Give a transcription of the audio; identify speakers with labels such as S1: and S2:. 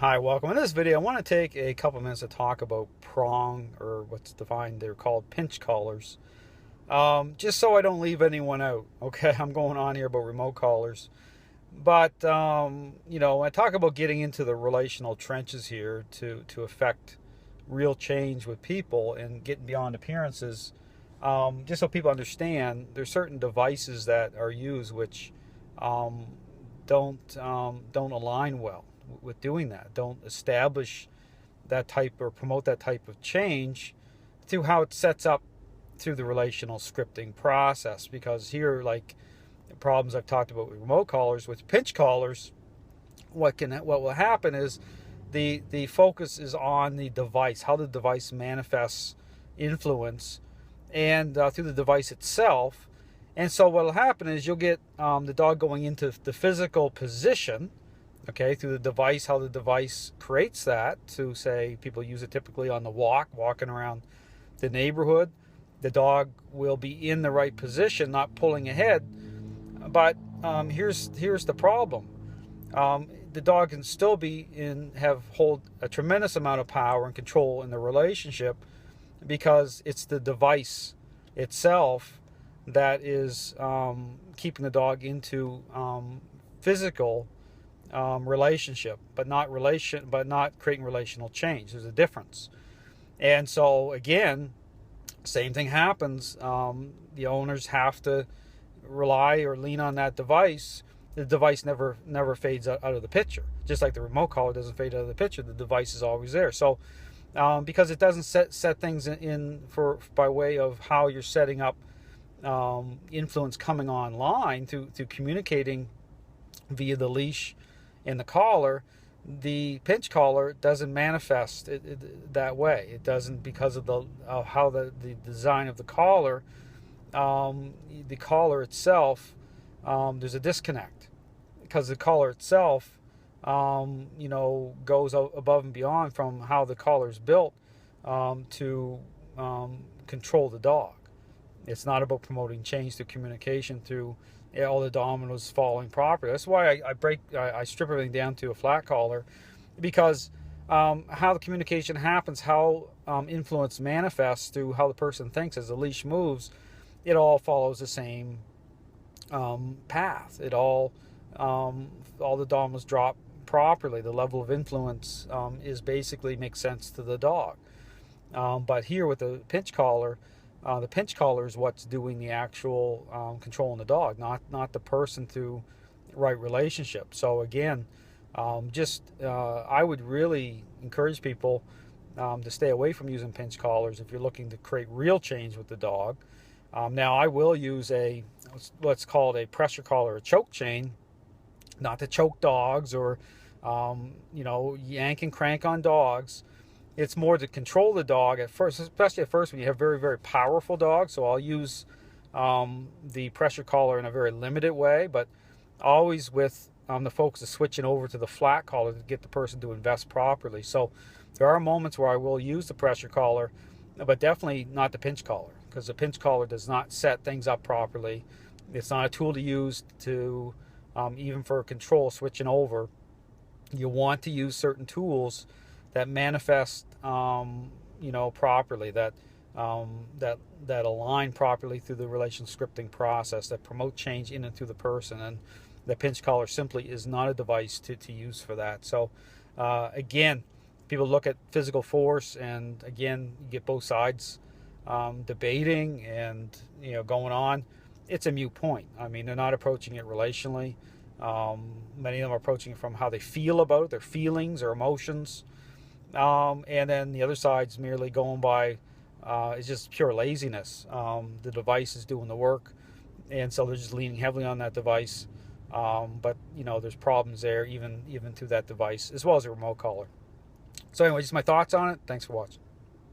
S1: Hi, welcome. In this video, I want to take a couple minutes to talk about prong, or what's defined, they're called pinch collars. Just so I don't leave anyone out, okay? I'm going on here about remote collars. But, when I talk about getting into the relational trenches here to affect real change with people and getting beyond appearances, just so people understand, there's certain devices that are used which don't align well with doing that, don't establish that type or promote that type of change through how it sets up through the relational scripting process. Because here, like the problems I've talked about with remote collars, with pinch collars, what will happen is the focus is on the device, how the device manifests influence, and through the device itself. And so what will happen is you'll get the dog going into the physical position, okay, through the device, how the device creates that. To say, people use it typically on the walking around the neighborhood. The dog will be in the right position, not pulling ahead. But here's the problem. The dog can still hold a tremendous amount of power and control in the relationship, because it's the device itself that is keeping the dog into physical relationship, but not creating relational change. There's a difference. And so again, same thing happens. The owners have to rely or lean on that device. The device never fades out of the picture. Just like the remote collar doesn't fade out of the picture, the device is always there. So because it doesn't set things in by way of how you're setting up influence coming online through communicating via the leash and the collar, the pinch collar doesn't manifest that way. It doesn't, because of how the design of the collar. The collar itself, there's a disconnect, because the collar itself goes above and beyond from how the collar is built to control the dog. It's not about promoting change through communication, through all the dominoes falling properly. That's why I strip everything down to a flat collar, because how the communication happens, how influence manifests through how the person thinks as the leash moves, it all follows the same path. All the dominoes drop properly. The level of influence makes sense to the dog. But here with the pinch collar is what's doing the actual controlling the dog, not the person through right relationship. So again, I would really encourage people to stay away from using pinch collars if you're looking to create real change with the dog. Now, I will use what's called a pressure collar, a choke chain, not to choke dogs or yank and crank on dogs. It's more to control the dog at first, especially at first when you have very, very powerful dogs. So I'll use the pressure collar in a very limited way, but always with the focus of switching over to the flat collar to get the person to invest properly. So there are moments where I will use the pressure collar, but definitely not the pinch collar, because the pinch collar does not set things up properly. It's not a tool to use to even for control, switching over. You want to use certain tools that manifest properly, that align properly through the relational scripting process, that promote change in and through the person. And the pinch collar simply is not a device to use for that. So again, people look at physical force, and again, you get both sides debating and going on. It's a moot point. I mean, they're not approaching it relationally. Many of them are approaching it from how they feel about it, their feelings or emotions. And then the other side's merely going by it's just pure laziness. The device is doing the work, and so they're just leaning heavily on that device. But there's problems there even through that device, as well as a remote collar. So anyway, just my thoughts on it. Thanks for watching.